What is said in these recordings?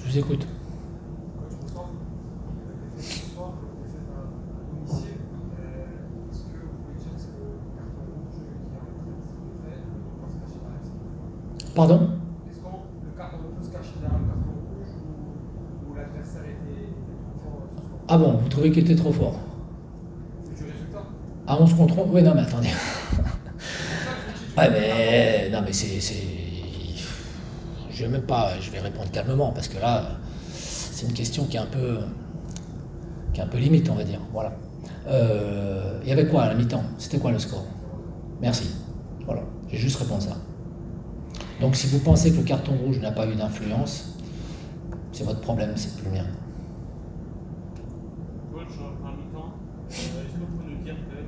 vous écoute. Pardon? Est-ce que le carton peut se cacher derrière le carton rouge ou l'adversaire était trop fort ce soir? Ah bon, vous trouvez qu'il était trop fort? C'est du résultat. Ah, 11 contre 11? Oui, non, mais attendez. C'est ça que je me dis, Ouais, mais non, mais c'est. Je vais même pas. Je vais répondre calmement parce que là, c'est une question qui est un peu limite, on va dire. Voilà. Il y avait quoi à la mi-temps? C'était quoi le score? Merci. Voilà. J'ai juste répondu ça. Donc, si vous pensez que le carton rouge n'a pas eu d'influence, c'est votre problème, c'est plus le mien. Coach, en mi-temps, est-ce que vous pouvez nous dire quand même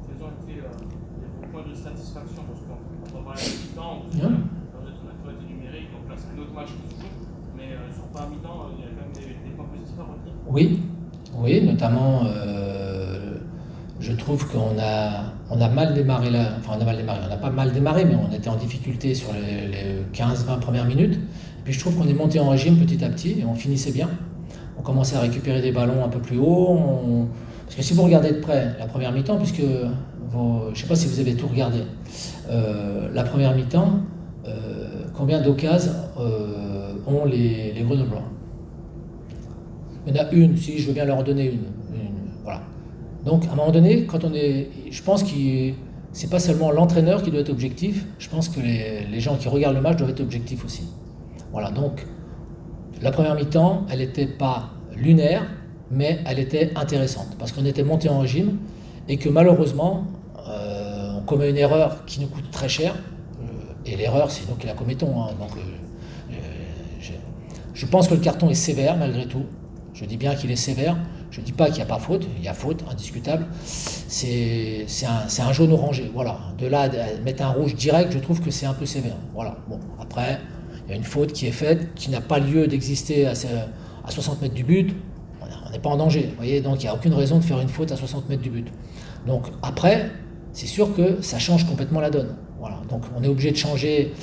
quels ont été vos points de satisfaction? Parce qu'on va parler de mi-temps, vous êtes en autorité numérique, donc là c'est un autre match qui se joue, mais sur pas mi-temps, il y a quand même des points positifs à retenir. Oui, notamment, je trouve qu'on a mal démarré là. Enfin, on n'a pas mal démarré, mais on était en difficulté sur les 15-20 premières minutes. Et puis je trouve qu'on est monté en régime petit à petit et on finissait bien. On commençait à récupérer des ballons un peu plus haut. Parce que si vous regardez de près la première mi-temps, puisque je ne sais pas si vous avez tout regardé, la première mi-temps, combien d'occasions ont les Grenoblois? Il y en a une, si je veux bien leur en donner une. Voilà. Donc à un moment donné, je pense que c'est pas seulement l'entraîneur qui doit être objectif, je pense que les gens qui regardent le match doivent être objectifs aussi. Voilà, donc la première mi-temps, elle n'était pas lunaire, mais elle était intéressante, parce qu'on était monté en régime, et que malheureusement, on commet une erreur qui nous coûte très cher, et l'erreur, c'est nous qui la commettons. Hein, donc, je pense que le carton est sévère, malgré tout. Je dis bien qu'il est sévère, je ne dis pas qu'il n'y a pas faute, il y a faute, indiscutable. C'est un jaune orangé, voilà. De là à mettre un rouge direct, je trouve que c'est un peu sévère. Voilà. Bon, après, il y a une faute qui est faite, qui n'a pas lieu d'exister à 60 mètres du but. On n'est pas en danger, vous voyez, donc il n'y a aucune raison de faire une faute à 60 mètres du but. Donc après, c'est sûr que ça change complètement la donne. Voilà. Donc on est obligé de changer.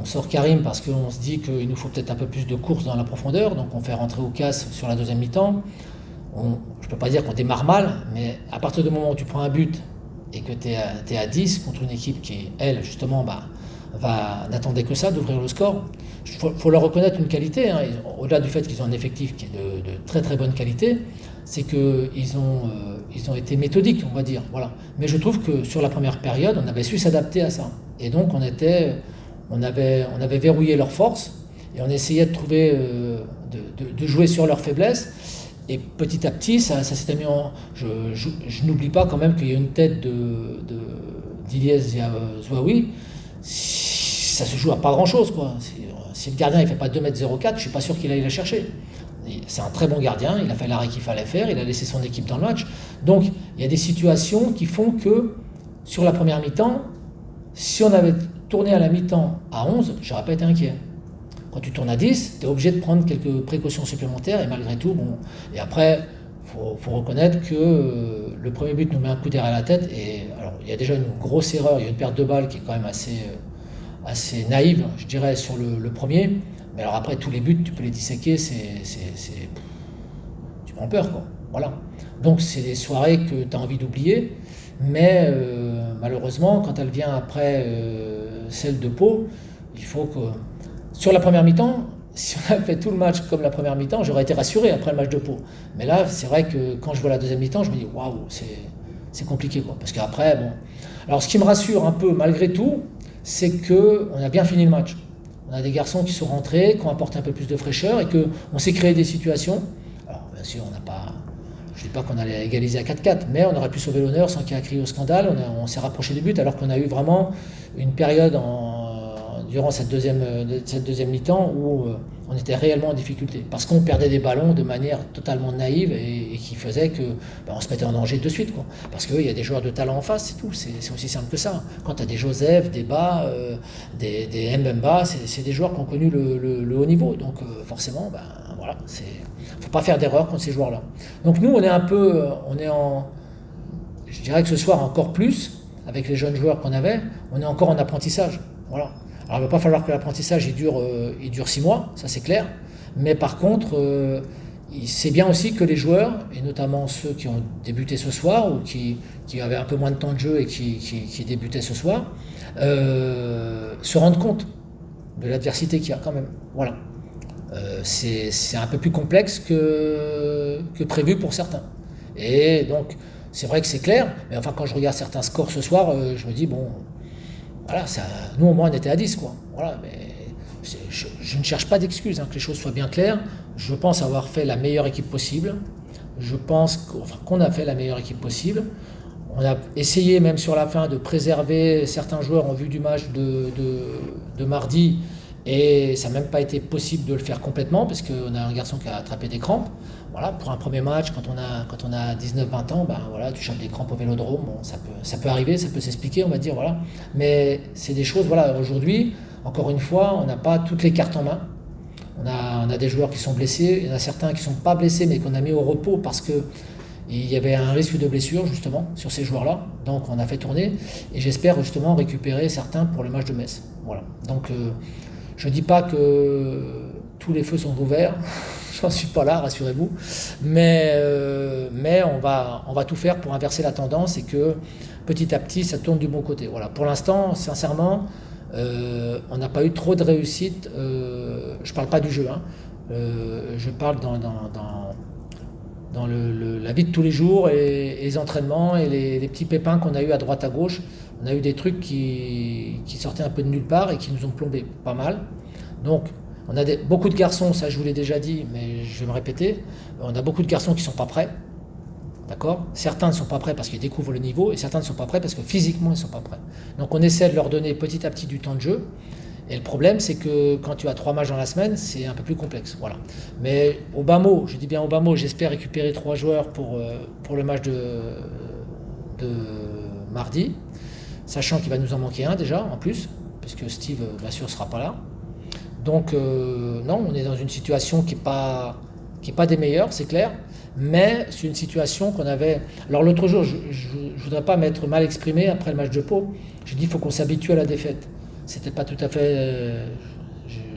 On sort Karim parce qu'on se dit qu'il nous faut peut-être un peu plus de course dans la profondeur, donc on fait rentrer Oukas sur la deuxième mi-temps. Je ne peux pas dire qu'on démarre mal, mais à partir du moment où tu prends un but et que tu es à 10 contre une équipe qui, elle, justement, n'attendait que ça, d'ouvrir le score, il faut leur reconnaître une qualité. Hein. Au-delà du fait qu'ils ont un effectif qui est de très très bonne qualité, c'est qu'ils ont été méthodiques, on va dire. Voilà. Mais je trouve que sur la première période, on avait su s'adapter à ça. Et donc on avait verrouillé leurs forces et on essayait de trouver, de jouer sur leurs faiblesses. Et petit à petit, ça s'était mis en. Je n'oublie pas quand même qu'il y a une tête d'Ilyes Zouaoui. Ça se joue à pas grand chose, quoi. Si le gardien il fait pas 2,04 m, je suis pas sûr qu'il aille la chercher. C'est un très bon gardien, il a fait l'arrêt qu'il fallait faire, il a laissé son équipe dans le match. Donc il y a des situations qui font que sur la première mi-temps, si on avait tourné à la mi-temps à 11, j'aurais pas été inquiet. Quand tu tournes à 10, tu es obligé de prendre quelques précautions supplémentaires et malgré tout, bon. Et après, faut reconnaître que le premier but nous met un coup derrière la tête. Et alors, il y a déjà une grosse erreur, il y a une perte de balle qui est quand même assez naïve, je dirais, sur le premier. Mais alors après, tous les buts, tu peux les disséquer, tu prends peur, quoi. Voilà. Donc, c'est des soirées que tu as envie d'oublier. Mais malheureusement, quand elle vient après celle de Pau, il faut que. Sur la première mi-temps, si on avait fait tout le match comme la première mi-temps, j'aurais été rassuré après le match de Pau. Mais là, c'est vrai que quand je vois la deuxième mi-temps, je me dis waouh, c'est compliqué, quoi. Parce qu'après, bon. Alors, ce qui me rassure un peu, malgré tout, c'est qu'on a bien fini le match. On a des garçons qui sont rentrés, qui ont apporté un peu plus de fraîcheur et qu'on s'est créé des situations. Alors, bien sûr, on n'a pas. Je ne dis pas qu'on allait égaliser à 4-4, mais on aurait pu sauver l'honneur sans qu'il y ait à crier au scandale. On s'est rapproché du but alors qu'on a eu vraiment une période durant cette deuxième mi-temps où on était réellement en difficulté. Parce qu'on perdait des ballons de manière totalement naïve et qui faisait qu'on se mettait en danger de suite, quoi. Parce qu'il y a des joueurs de talent en face, c'est tout. C'est aussi simple que ça. Quand tu as des Joseph, des Bas, des Mbemba, c'est des joueurs qui ont connu le haut niveau. Donc forcément, voilà, faut pas faire d'erreur contre ces joueurs-là. Donc nous, je dirais que ce soir encore plus, avec les jeunes joueurs qu'on avait, on est encore en apprentissage. Voilà. Alors il ne va pas falloir que l'apprentissage il dure 6 mois, ça c'est clair. Mais par contre, c'est bien aussi que les joueurs, et notamment ceux qui ont débuté ce soir ou qui avaient un peu moins de temps de jeu et qui débutaient ce soir, se rendent compte de l'adversité qu'il y a quand même. Voilà. C'est un peu plus complexe que prévu pour certains. Et donc, c'est vrai que c'est clair, mais enfin, quand je regarde certains scores ce soir, je me dis, bon, voilà, nous au moins on était à 10, quoi. Voilà, mais je ne cherche pas d'excuses, que les choses soient bien claires. Je pense avoir fait la meilleure équipe possible. Je pense qu'on a fait la meilleure équipe possible. On a essayé, même sur la fin, de préserver certains joueurs en vue du match de mardi. Et ça n'a même pas été possible de le faire complètement, parce qu'on a un garçon qui a attrapé des crampes. Voilà, pour un premier match, quand on a 19-20 ans, voilà, tu chopes des crampes au vélodrome. Bon, ça peut arriver, ça peut s'expliquer, on va dire. Voilà. Mais c'est des choses, voilà, aujourd'hui, encore une fois, on n'a pas toutes les cartes en main. On a des joueurs qui sont blessés, il y en a certains qui ne sont pas blessés, mais qu'on a mis au repos parce qu'il y avait un risque de blessure, justement, sur ces joueurs-là. Donc on a fait tourner, et j'espère justement récupérer certains pour le match de Metz. Voilà. Donc je ne dis pas que tous les feux sont ouverts, j'en suis pas là, rassurez-vous, mais on va tout faire pour inverser la tendance et que petit à petit ça tourne du bon côté. Voilà. Pour l'instant, sincèrement, on n'a pas eu trop de réussite, je parle pas du jeu, je parle dans la vie de tous les jours et les entraînements et les petits pépins qu'on a eu à droite à gauche. On a eu des trucs qui sortaient un peu de nulle part et qui nous ont plombé pas mal. Donc on a beaucoup de garçons, ça je vous l'ai déjà dit, mais je vais me répéter, on a beaucoup de garçons qui ne sont pas prêts. D'accord ? Certains ne sont pas prêts parce qu'ils découvrent le niveau et certains ne sont pas prêts parce que physiquement ils ne sont pas prêts. Donc on essaie de leur donner petit à petit du temps de jeu. Et le problème, c'est que quand tu as 3 matchs dans la semaine, c'est un peu plus complexe. Voilà. Mais au bas mot, je dis bien au bas mot, j'espère récupérer 3 joueurs pour le match de mardi, sachant qu'il va nous en manquer un déjà en plus, puisque Steve, bien sûr, ne sera pas là. Donc non, on est dans une situation qui n'est pas des meilleures, c'est clair. Mais c'est une situation qu'on avait... Alors l'autre jour, je ne voudrais pas m'être mal exprimé après le match de Pau. J'ai dit qu'il faut qu'on s'habitue à la défaite. C'était pas tout à fait...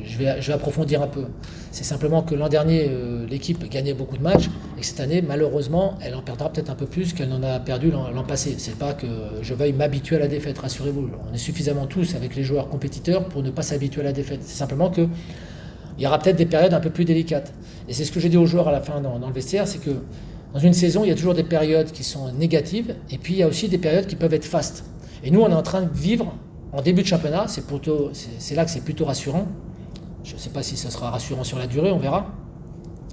Je vais approfondir un peu. C'est simplement que l'an dernier, l'équipe gagnait beaucoup de matchs et que cette année, malheureusement, elle en perdra peut-être un peu plus qu'elle n'en a perdu l'an passé. C'est pas que je veuille m'habituer à la défaite, rassurez-vous. On est suffisamment tous avec les joueurs compétiteurs pour ne pas s'habituer à la défaite. C'est simplement que il y aura peut-être des périodes un peu plus délicates. Et c'est ce que j'ai dit aux joueurs à la fin dans le vestiaire, c'est que dans une saison, il y a toujours des périodes qui sont négatives, et puis il y a aussi des périodes qui peuvent être fastes. Et nous, on est en train de vivre, en début de championnat, c'est là que c'est plutôt rassurant. Je ne sais pas si ce sera rassurant sur la durée, on verra.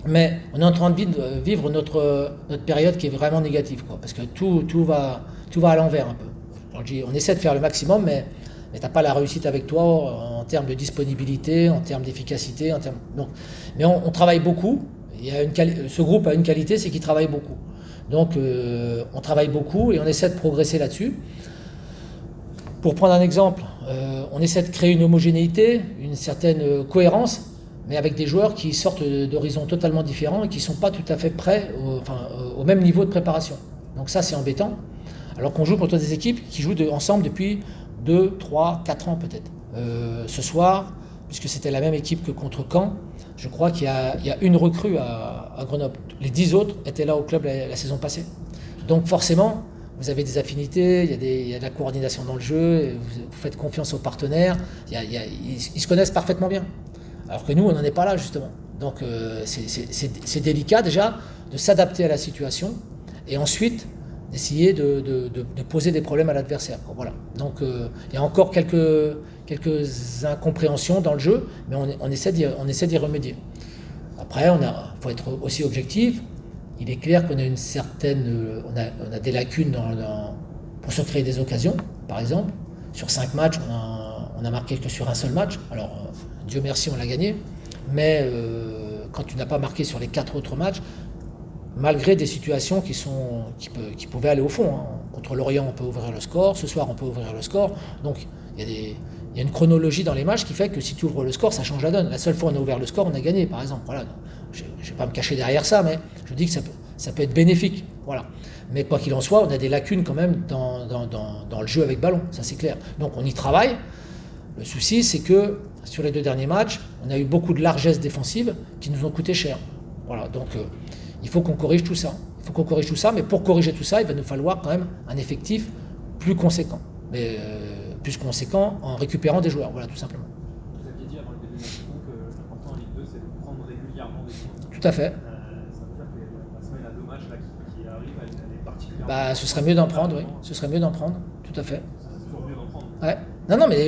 Mais on est en train de vivre notre période qui est vraiment négative, quoi, parce que tout va à l'envers un peu. On essaie de faire le maximum, mais tu n'as pas la réussite avec toi en termes de disponibilité, en termes d'efficacité. Mais on travaille beaucoup. Ce groupe a une qualité, c'est qu'il travaille beaucoup. Donc on travaille beaucoup et on essaie de progresser là-dessus. Pour prendre un exemple, on essaie de créer une homogénéité, une certaine cohérence, mais avec des joueurs qui sortent d'horizons totalement différents et qui ne sont pas tout à fait prêts au même niveau de préparation. Donc ça, c'est embêtant. Alors qu'on joue contre des équipes qui jouent ensemble depuis 2, 3, 4 ans peut-être. Ce soir, puisque c'était la même équipe que contre Caen, je crois qu'il y a une recrue à Grenoble. Les 10 autres étaient là au club la saison passée. Donc forcément, vous avez des affinités, il y a de la coordination dans le jeu, vous faites confiance aux partenaires, ils se connaissent parfaitement bien. Alors que nous, on n'en est pas là justement. Donc c'est délicat déjà de s'adapter à la situation et ensuite d'essayer de poser des problèmes à l'adversaire. Voilà. Donc il y a encore quelques incompréhensions dans le jeu, mais on essaie d'y remédier. Après, faut être aussi objectif. Il est clair qu'on a on a des lacunes pour se créer des occasions, par exemple. Sur 5 matchs, on a marqué que sur un seul match. Alors, Dieu merci, on l'a gagné. Mais quand tu n'as pas marqué sur les 4 autres matchs, malgré des situations qui pouvaient aller au fond. Contre Lorient, on peut ouvrir le score. Ce soir, on peut ouvrir le score. Donc, il y a une chronologie dans les matchs qui fait que si tu ouvres le score, ça change la donne. La seule fois où on a ouvert le score, on a gagné, par exemple. Voilà. Je ne vais pas me cacher derrière ça, mais je dis que ça peut être bénéfique. Voilà. Mais quoi qu'il en soit, on a des lacunes quand même dans le jeu avec ballon, ça c'est clair. Donc on y travaille. Le souci, c'est que sur les 2 derniers matchs, on a eu beaucoup de largesses défensives qui nous ont coûté cher. Voilà, donc il faut qu'on corrige tout ça. Mais pour corriger tout ça, il va nous falloir quand même un effectif plus conséquent. Mais plus conséquent en récupérant des joueurs, voilà, tout simplement. Vous aviez dit avant le début de la saison que l'important en Ligue 2, c'est de prendre régulièrement des points. Tout à fait. Ça veut dire que la semaine à 2 matchs là, qui arrive, elle est particulièrement... Ce serait mieux d'en prendre, oui. Ce serait mieux d'en prendre, tout à fait. C'est toujours mieux d'en prendre. Ouais. Non, mais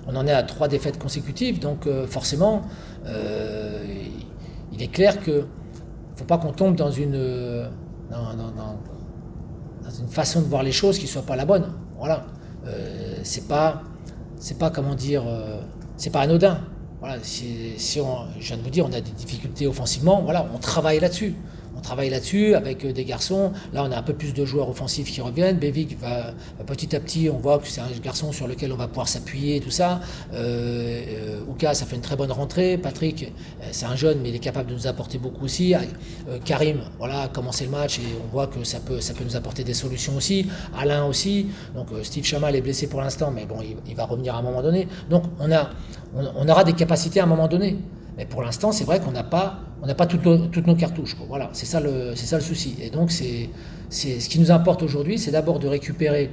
on en est à 3 défaites consécutives, donc forcément, il est clair qu'il ne faut pas qu'on tombe dans une façon de voir les choses qui ne soit pas la bonne. Voilà. C'est pas comment dire, c'est pas anodin. Voilà. Je viens de vous dire, on a des difficultés offensivement. Voilà, on travaille là-dessus. Avec des garçons. Là, on a un peu plus de joueurs offensifs qui reviennent. Bevic va petit à petit, on voit que c'est un garçon sur lequel on va pouvoir s'appuyer, tout ça. Ouka, ça fait une très bonne rentrée. Patrick, c'est un jeune, mais il est capable de nous apporter beaucoup aussi. Karim, voilà, a commencé le match et on voit que ça peut nous apporter des solutions aussi. Alain aussi. Donc Steve Chamal est blessé pour l'instant, mais bon, il va revenir à un moment donné. Donc on aura des capacités à un moment donné. Mais pour l'instant, c'est vrai qu'on n'a pas toutes nos cartouches, quoi. Voilà, c'est ça le souci. Et donc, c'est ce qui nous importe aujourd'hui, c'est d'abord de récupérer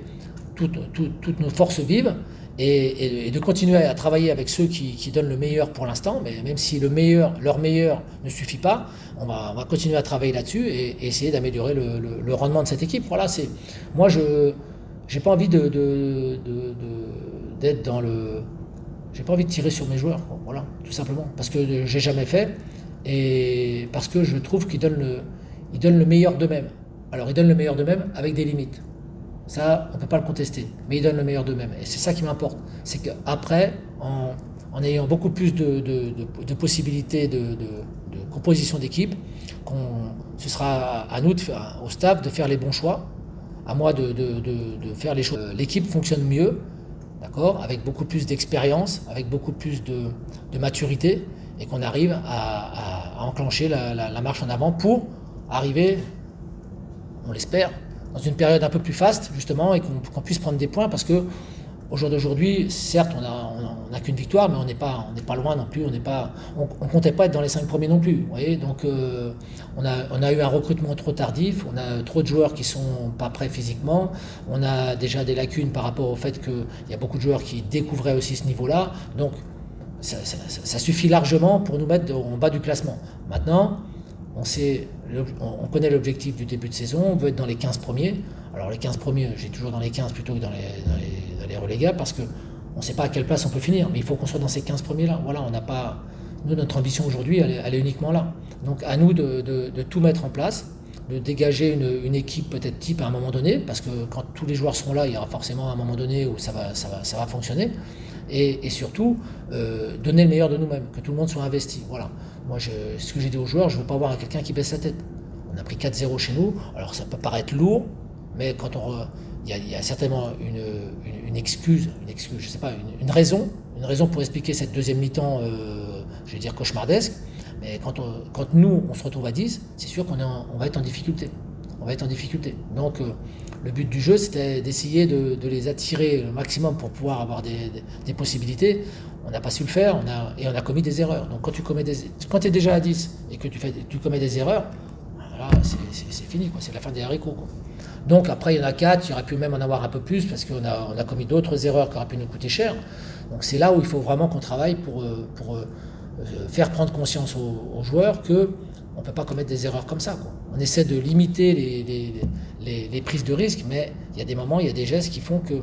toutes nos forces vives et de continuer à travailler avec ceux qui donnent le meilleur pour l'instant. Mais même si leur meilleur ne suffit pas, on va continuer à travailler là-dessus et essayer d'améliorer le rendement de cette équipe. Voilà, moi, j'ai pas envie d'être dans le... J'ai pas envie de tirer sur mes joueurs, quoi. Voilà, tout simplement, parce que j'ai jamais fait et parce que je trouve qu'ils donnent le meilleur d'eux-mêmes. Alors ils donnent le meilleur d'eux-mêmes avec des limites. Ça, on peut pas le contester, mais ils donnent le meilleur d'eux-mêmes. Et c'est ça qui m'importe, c'est qu'après, en ayant beaucoup plus de possibilités de composition d'équipe, ce sera à nous, au staff, de faire les bons choix, à moi de faire les choses. L'équipe fonctionne mieux. D'accord, avec beaucoup plus d'expérience, avec beaucoup plus de maturité, et qu'on arrive à enclencher la marche en avant pour arriver, on l'espère, dans une période un peu plus faste, justement, et qu'on puisse prendre des points, parce que au jour d'aujourd'hui, certes, on n'a qu'une victoire, mais on n'est pas loin non plus, on comptait pas être dans les 5 premiers non plus, vous voyez, donc on a eu un recrutement trop tardif, on a trop de joueurs qui sont pas prêts physiquement, on a déjà des lacunes par rapport au fait qu'il y a beaucoup de joueurs qui découvraient aussi ce niveau-là, donc ça suffit largement pour nous mettre en bas du classement. Maintenant, on connaît l'objectif du début de saison, on veut être dans les 15 premiers. Alors les 15 premiers, j'ai toujours dans les 15 plutôt que dans les relégables, parce qu'on ne sait pas à quelle place on peut finir, mais il faut qu'on soit dans ces 15 premiers-là. Voilà, on n'a pas... Nous, notre ambition aujourd'hui, elle est uniquement là. Donc à nous de tout mettre en place, de dégager une équipe peut-être type à un moment donné, parce que quand tous les joueurs seront là, il y aura forcément un moment donné où ça va fonctionner. Et surtout, donner le meilleur de nous-mêmes, que tout le monde soit investi. Voilà. Moi, ce que j'ai dit aux joueurs, je ne veux pas voir quelqu'un qui baisse la tête. On a pris 4-0 chez nous, alors ça peut paraître lourd, mais quand il y a certainement une excuse, je sais pas, une raison pour expliquer cette deuxième mi-temps, je vais dire cauchemardesque, mais quand nous, on se retrouve à 10, c'est sûr qu'on va être en difficulté. Donc, le but du jeu, c'était d'essayer de les attirer le maximum pour pouvoir avoir des possibilités. On n'a pas su le faire, on a commis des erreurs. Donc, quand tu es déjà à 10 et que tu commets des erreurs, voilà, c'est fini, quoi. C'est la fin des haricots, quoi. Donc, après, il y en a 4, il y aurait pu même en avoir un peu plus parce qu'on a commis d'autres erreurs qui auraient pu nous coûter cher. Donc, c'est là où il faut vraiment qu'on travaille pour faire prendre conscience aux joueurs que on ne peut pas commettre des erreurs comme ça, quoi. On essaie de limiter les prises de risque, mais il y a des moments, il y a des gestes qui font que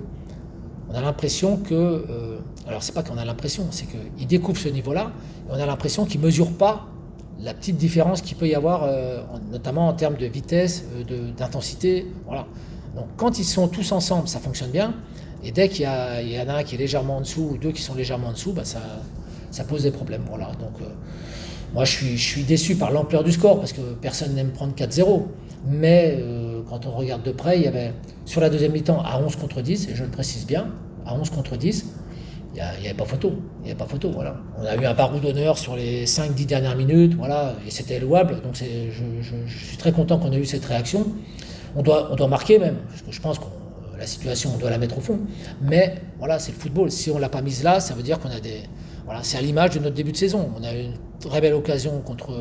on a l'impression que... alors, c'est pas qu'on a l'impression, c'est qu'ils découvrent ce niveau-là, et on a l'impression qu'ils ne mesurent pas la petite différence qu'il peut y avoir, notamment en termes de vitesse, d'intensité. Voilà. Donc, quand ils sont tous ensemble, ça fonctionne bien, et dès qu'il y en a un qui est légèrement en dessous, ou deux qui sont légèrement en dessous, bah, ça pose des problèmes. Voilà. Donc, moi, je suis déçu par l'ampleur du score, parce que personne n'aime prendre 4-0. Mais quand on regarde de près, il y avait, sur la deuxième mi-temps, à 11 contre 10, et je le précise bien, à 11 contre 10, il n'y avait pas photo. Voilà. On a eu un barreau d'honneur sur les 5-10 dernières minutes, voilà, et c'était louable. Donc je suis très content qu'on ait eu cette réaction. On doit marquer même, parce que je pense que la situation, on doit la mettre au fond. Mais voilà, c'est le football. Si on ne l'a pas mise là, ça veut dire qu'on a des... Voilà, c'est à l'image de notre début de saison. On a eu une très belle occasion contre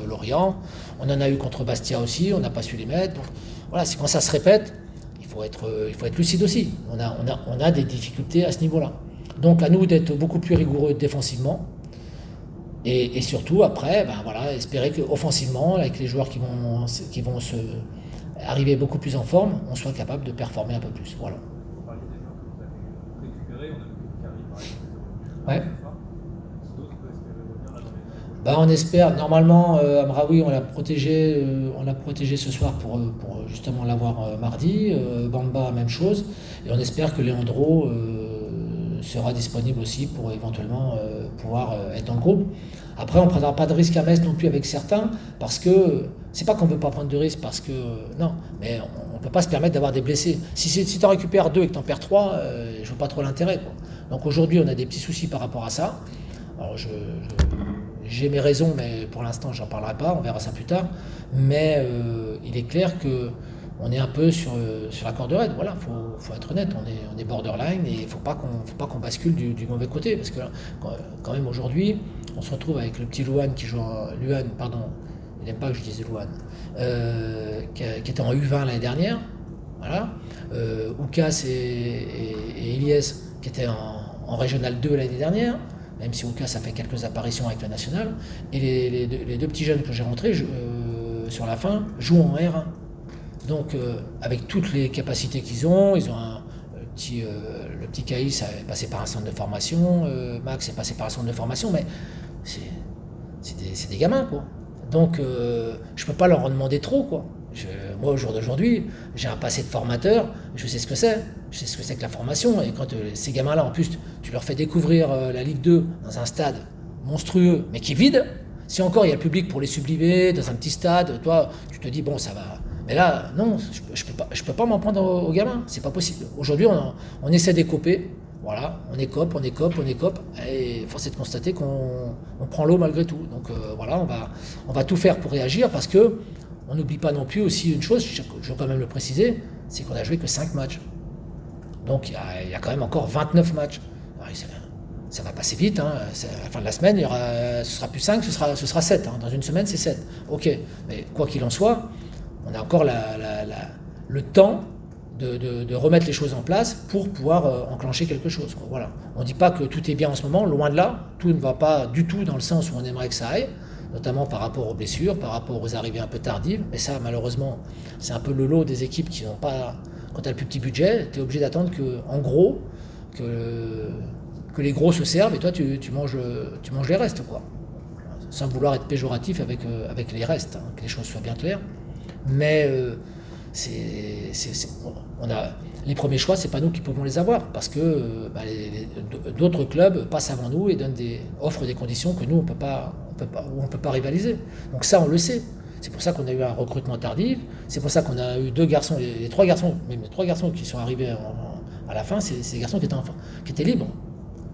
Lorient. On en a eu contre Bastia aussi. On n'a pas su les mettre. Donc, voilà, c'est quand ça se répète, il faut être lucide aussi. On a des difficultés à ce niveau-là. Donc à nous d'être beaucoup plus rigoureux défensivement. Et surtout, après, espérer qu'offensivement, avec les joueurs qui vont se arriver beaucoup plus en forme, on soit capable de performer un peu plus. Voilà. Vous parliez des joueurs que vous avez récupérés, on a vu Carrie par exemple. Ouais. D'autres peuvent espérer revenir là dans les On espère, normalement, Amraoui, on l'a protégé ce soir pour justement l'avoir mardi. Bamba, même chose. Et on espère que Leandro sera disponible aussi pour éventuellement pouvoir être dans le groupe. Après, on ne prendra pas de risque à Metz non plus avec certains, parce que c'est pas qu'on ne veut pas prendre de risque, parce que non, mais on ne peut pas se permettre d'avoir des blessés. Si tu en récupères 2 et que tu en perds 3, je ne vois pas trop l'intérêt, quoi. Donc aujourd'hui, on a des petits soucis par rapport à ça. Alors j'ai mes raisons, mais pour l'instant, j'en parlerai pas, on verra ça plus tard. Mais il est clair que on est un peu sur la corde raide. Voilà, faut être honnête, on est borderline et il faut pas qu'on bascule du mauvais côté, parce que quand même aujourd'hui, on se retrouve avec le petit Luan qui joue Luan, pardon, il n'aime pas que je dise Luan, qui était en U20 l'année dernière, voilà, Oukas et Eliès qui étaient en Régional 2 l'année dernière, même si Oukas a fait quelques apparitions avec le national, et les deux petits jeunes que j'ai rentrés sur la fin jouent en R1. Donc avec toutes les capacités qu'ils ont, ils ont le petit Caïs est passé par un centre de formation, Max est passé par un centre de formation, mais c'est des gamins, quoi. Donc je peux pas leur en demander trop, quoi. Moi, au jour d'aujourd'hui, j'ai un passé de formateur, je sais ce que c'est que la formation, et quand ces gamins-là, en plus, tu leur fais découvrir la Ligue 2 dans un stade monstrueux, mais qui est vide, si encore il y a le public pour les sublimer, dans un petit stade, toi, tu te dis, bon, ça va... Mais là, non, je peux pas m'en prendre aux gamins, c'est pas possible. Aujourd'hui, on essaie d'écoper, voilà, on écope, et force est de constater qu'on prend l'eau malgré tout. Donc voilà, on va tout faire pour réagir, parce que on n'oublie pas non plus aussi une chose, je veux quand même le préciser, c'est qu'on a joué que 5 matchs. Donc il y a quand même encore 29 matchs. Alors, ça va passer vite, hein. À la fin de la semaine, ce sera plus 5, ce sera 7. Hein. Dans une semaine, c'est 7. Ok, mais quoi qu'il en soit, on a encore le temps de remettre les choses en place pour pouvoir enclencher quelque chose, quoi. Voilà. On ne dit pas que tout est bien en ce moment, loin de là, tout ne va pas du tout dans le sens où on aimerait que ça aille, notamment par rapport aux blessures, par rapport aux arrivées un peu tardives, mais ça, malheureusement, c'est un peu le lot des équipes qui n'ont pas, quand tu as le plus petit budget, tu es obligé d'attendre que les gros se servent et toi tu manges les restes, quoi. Sans vouloir être péjoratif avec les restes, hein, que les choses soient bien claires. Mais les premiers choix, c'est pas nous qui pouvons les avoir, parce que d'autres clubs passent avant nous et offrent des conditions que nous on peut pas rivaliser. Donc ça, on le sait. C'est pour ça qu'on a eu un recrutement tardif. C'est pour ça qu'on a eu 2 garçons, les 3 garçons qui sont arrivés à la fin, c'est des garçons qui étaient libres.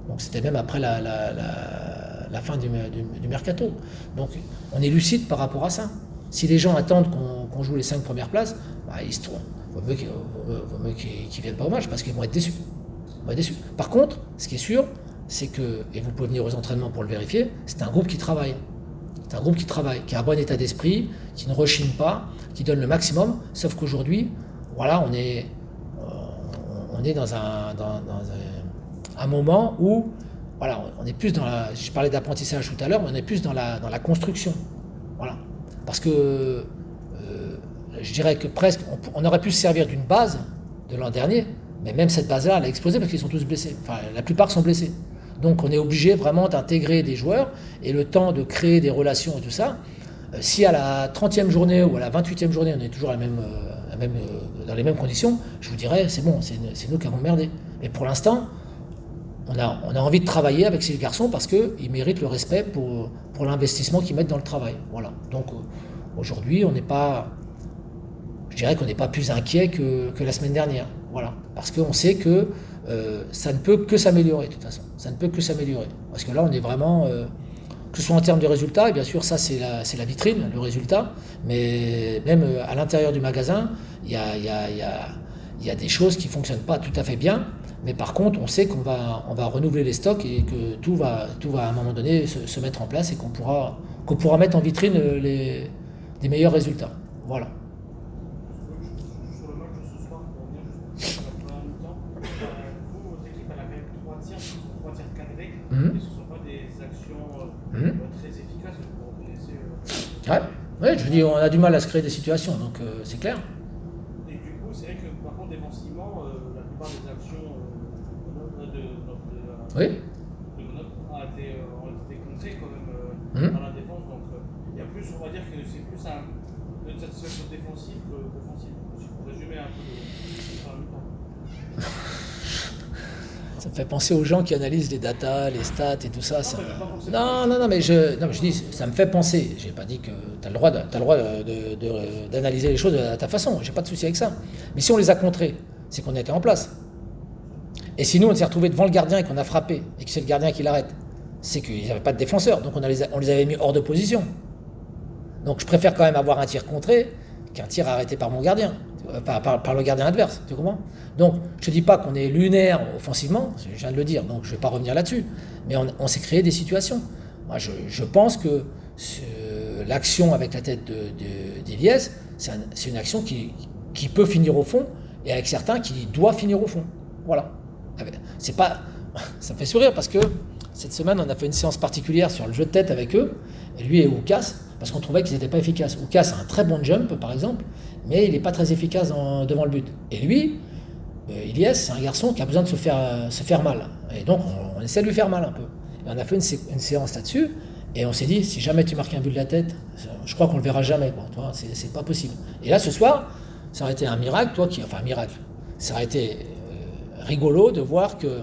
Donc c'était même après la fin du mercato. Donc on est lucide par rapport à ça. Si les gens attendent qu'on joue les 5 premières places, ils se trompent. Il vaut mieux qu'ils ne viennent pas au match, parce qu'ils vont être déçus. Par contre, ce qui est sûr, c'est que, et vous pouvez venir aux entraînements pour le vérifier, c'est un groupe qui travaille. C'est un groupe qui travaille, qui a un bon état d'esprit, qui ne rechigne pas, qui donne le maximum, sauf qu'aujourd'hui, voilà, on est dans un moment où, voilà, on est plus je parlais d'apprentissage tout à l'heure, mais on est plus dans la construction. Voilà. Parce que je dirais que presque, on aurait pu se servir d'une base de l'an dernier, mais même cette base-là, elle a explosé parce qu'ils sont tous blessés. Enfin, la plupart sont blessés. Donc on est obligé vraiment d'intégrer des joueurs, et le temps de créer des relations et tout ça, si à la 30e journée ou à la 28e journée, on est toujours dans les mêmes conditions, je vous dirais, c'est bon, c'est nous qui avons merdé. Mais pour l'instant, on a envie de travailler avec ces garçons parce qu'ils méritent le respect pour l'investissement qu'ils mettent dans le travail. Voilà. Donc aujourd'hui, je dirais qu'on n'est pas plus inquiet que la semaine dernière. Voilà. Parce qu'on sait que ça ne peut que s'améliorer, de toute façon. Ça ne peut que s'améliorer. Parce que là, on est vraiment, que ce soit en termes de résultats, et bien sûr, ça, c'est la vitrine, le résultat, mais même à l'intérieur du magasin, il y il y a des choses qui ne fonctionnent pas tout à fait bien, mais par contre, on sait qu'on va renouveler les stocks et que tout va à un moment donné se mettre en place et qu'on pourra mettre en vitrine des meilleurs résultats. Voilà. Sur le match de ce soir, pour revenir juste sur la première mi-temps, vous, votre équipe, elle a quand même 3 tirs, ce sont 3 tirs cadrés, et ce ne sont pas des actions très efficaces pour essayer. Ouais, je vous dis, on a du mal à se créer des situations, donc c'est clair. Et du coup, c'est vrai que par contre, défensivement, la plupart des actions ont été contrées quand même par la défense. Donc, il y a plus, on va dire que c'est plus une satisfaction défensive qu'offensive. Pour résumer un peu le mi-temps. Ça me fait penser aux gens qui analysent les datas, les stats et tout ça. Non, mais je dis, ça me fait penser. J'ai pas dit que tu as le droit d'analyser les choses à ta façon. J'ai pas de souci avec ça. Mais si on les a contrés, c'est qu'on était en place. Et si nous, on s'est retrouvés devant le gardien et qu'on a frappé, et que c'est le gardien qui l'arrête, c'est qu'ils n'avaient pas de défenseur. Donc on les avait mis hors de position. Donc je préfère quand même avoir un tir contré qu'un tir arrêté par mon gardien, par le gardien adverse, tu comprends? Donc je ne dis pas qu'on est lunaire offensivement, je viens de le dire, donc je ne vais pas revenir là-dessus, mais on s'est créé des situations. Moi je pense que l'action avec la tête d'Iliès, c'est une action qui peut finir au fond, et avec certains qui doit finir au fond. Voilà. C'est pas, ça me fait sourire parce que cette semaine on a fait une séance particulière sur le jeu de tête avec eux, et lui et Oukas, parce qu'on trouvait qu'ils n'étaient pas efficaces. Oukas a un très bon jump par exemple, mais il n'est pas très efficace devant le but. Et lui, Iliès, c'est un garçon qui a besoin de se faire mal. Et donc on essaie de lui faire mal un peu. Et on a fait une séance là-dessus, et on s'est dit, si jamais tu marques un but de la tête, je crois qu'on le verra jamais, quoi. Toi, c'est pas possible. Et là ce soir, ça aurait été un miracle, un miracle. Ça aurait été rigolo de voir que,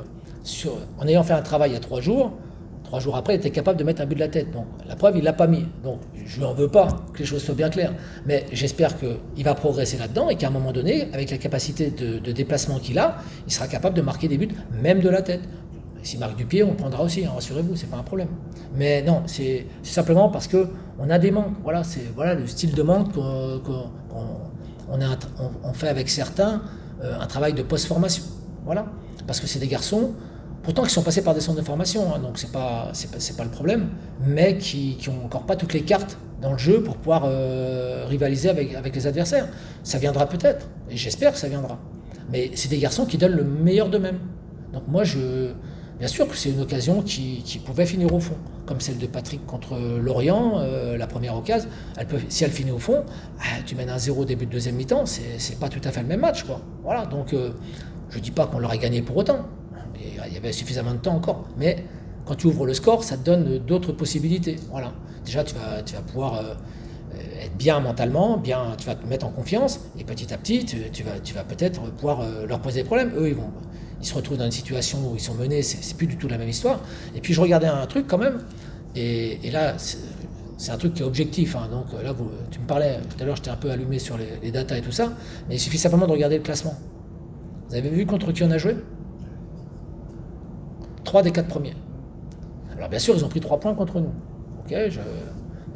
en ayant fait un travail il y a 3 jours après, il était capable de mettre un but de la tête. Donc, la preuve, il ne l'a pas mis. Donc, je ne lui en veux pas, que les choses soient bien claires. Mais j'espère qu'il va progresser là-dedans et qu'à un moment donné, avec la capacité de déplacement qu'il a, il sera capable de marquer des buts, même de la tête. S'il marque du pied, on le prendra aussi, hein, rassurez-vous, c'est pas un problème. Mais non, c'est simplement parce qu'on a des manques. Voilà, c'est le style de manque qu'on fait avec certains, un travail de post-formation. Voilà, parce que c'est des garçons, pourtant qui sont passés par des centres de formation, hein, donc c'est pas le problème, mais qui n'ont encore pas toutes les cartes dans le jeu pour pouvoir rivaliser avec les adversaires. Ça viendra peut-être, et j'espère que ça viendra. Mais c'est des garçons qui donnent le meilleur d'eux-mêmes. Donc moi, bien sûr que c'est une occasion qui pouvait finir au fond, comme celle de Patrick contre Lorient, la première occasion. Si elle finit au fond, tu mènes 1-0 début de deuxième mi-temps, c'est pas tout à fait le même match, quoi. Voilà, donc je dis pas qu'on l'aurait gagné pour autant. Il y avait suffisamment de temps encore, mais quand tu ouvres le score, ça te donne d'autres possibilités. Voilà. Déjà, tu vas pouvoir être bien mentalement, tu vas te mettre en confiance, et petit à petit, tu vas peut-être pouvoir leur poser des problèmes. Eux, ils se retrouvent dans une situation où ils sont menés, c'est plus du tout la même histoire. Et puis je regardais un truc quand même, et là, c'est un truc qui est objectif. Hein. Donc là, tu me parlais, tout à l'heure, j'étais un peu allumé sur les datas et tout ça, mais il suffit simplement de regarder le classement. Vous avez vu contre qui on a joué? 3 des 4 premiers. Alors bien sûr, ils ont pris 3 points contre nous. Les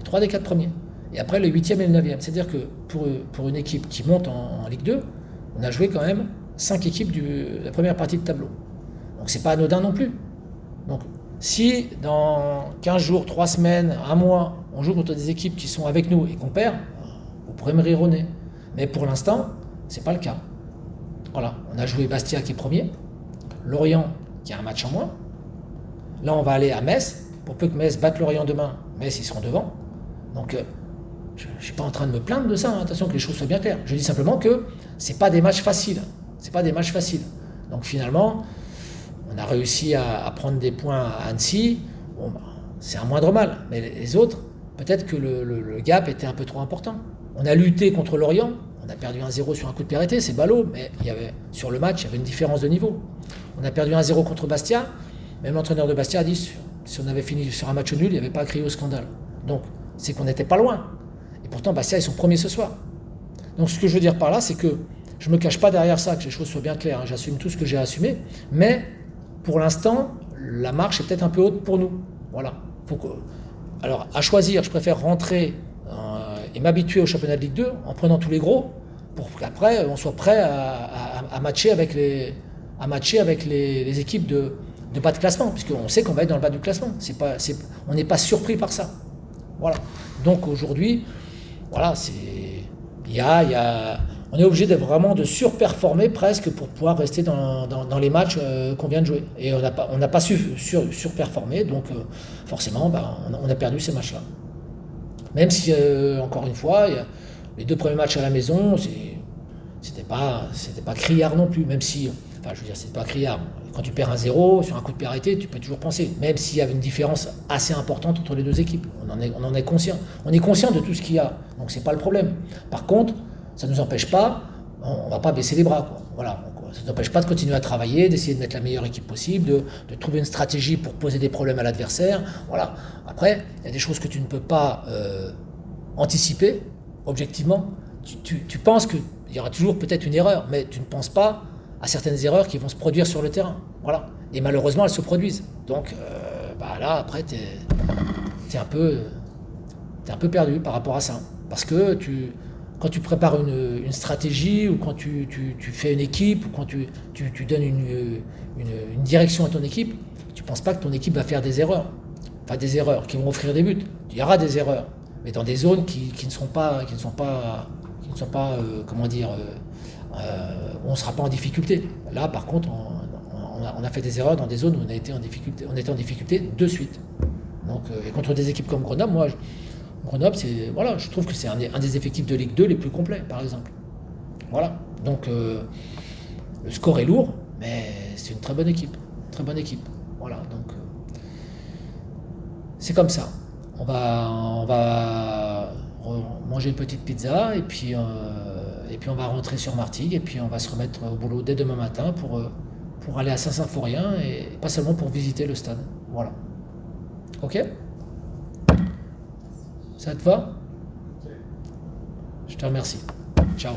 3 des 4 premiers. Et après, le 8e et le 9e. C'est-à-dire que pour une équipe qui monte en Ligue 2, on a joué quand même 5 équipes de la première partie de tableau. Donc c'est pas anodin non plus. Donc si dans 15 jours, 3 semaines, 1 mois, on joue contre des équipes qui sont avec nous et qu'on perd, vous pourrez me rire au nez. Mais pour l'instant, c'est pas le cas. Voilà, on a joué Bastia qui est premier, Lorient qui a un match en moins. Là, on va aller à Metz. Pour peu que Metz batte Lorient demain, Metz, ils seront devant. Donc, je ne suis pas en train de me plaindre de ça. Hein. Attention que les choses soient bien claires. Je dis simplement que ce n'est pas des matchs faciles. C'est pas des matchs faciles. Donc, finalement, on a réussi à prendre des points à Annecy. Bon, c'est un moindre mal. Mais les autres, peut-être que le gap était un peu trop important. On a lutté contre Lorient. On a perdu 1-0 sur un coup de pied arrêté, c'est ballot, mais sur le match, il y avait une différence de niveau. On a perdu 1-0 contre Bastia, même l'entraîneur de Bastia a dit si on avait fini sur un match nul, il n'y avait pas à crier au scandale. Donc, c'est qu'on n'était pas loin. Et pourtant, Bastia, ils sont premiers ce soir. Donc, ce que je veux dire par là, c'est que je ne me cache pas derrière ça, que les choses soient bien claires. Hein. J'assume tout ce que j'ai à assumer, mais pour l'instant, la marche est peut-être un peu haute pour nous. Voilà. Alors, à choisir, je préfère rentrer et m'habituer au championnat de Ligue 2 en prenant tous les gros, pour qu'après on soit prêt à matcher avec les équipes de bas de classement, puisqu'on sait qu'on va être dans le bas du classement. On n'est pas surpris par ça. Voilà. Donc aujourd'hui, voilà, on est obligé vraiment de surperformer presque pour pouvoir rester dans les matchs qu'on vient de jouer. Et on n'a pas su surperformer, donc forcément, on a perdu ces matchs-là. Même si, encore une fois, les 2 premiers matchs à la maison, c'était pas criard non plus, même si, enfin, je veux dire, c'est pas criard. Quand tu perds 1-0 sur un coup de pied arrêté, tu peux toujours penser, même s'il y avait une différence assez importante entre les 2 équipes. On en est conscient. On est conscient de tout ce qu'il y a, donc c'est pas le problème. Par contre, ça ne nous empêche pas, on va pas baisser les bras, quoi. Voilà. Ça ne nous empêche pas de continuer à travailler, d'essayer de mettre la meilleure équipe possible, de trouver une stratégie pour poser des problèmes à l'adversaire. Voilà. Après, il y a des choses que tu ne peux pas anticiper, objectivement. Tu penses qu'il y aura toujours peut-être une erreur, mais tu ne penses pas à certaines erreurs qui vont se produire sur le terrain. Voilà. Et malheureusement, elles se produisent. Donc là, après, t'es un peu perdu par rapport à ça. Parce que quand tu prépares une stratégie, ou quand tu fais une équipe, ou quand tu donnes une direction à ton équipe, tu ne penses pas que ton équipe va faire des erreurs. Enfin, des erreurs qui vont offrir des buts. Il y aura des erreurs, mais dans des zones qui ne sont pas, comment dire, on ne sera pas en difficulté. Là, par contre, on a fait des erreurs dans des zones où on était en difficulté de suite. Donc, et contre des équipes comme Grenoble, Grenoble, je trouve que c'est un des effectifs de Ligue 2 les plus complets, par exemple. Voilà. Donc, le score est lourd, mais c'est une très bonne équipe. Très bonne équipe. Voilà. Donc, c'est comme ça. On va manger une petite pizza, et puis on va rentrer sur Martigues, et puis on va se remettre au boulot dès demain matin pour aller à Saint-Symphorien, et pas seulement pour visiter le stade. Voilà. Ok ? Ça te va ? Je te remercie. Ciao.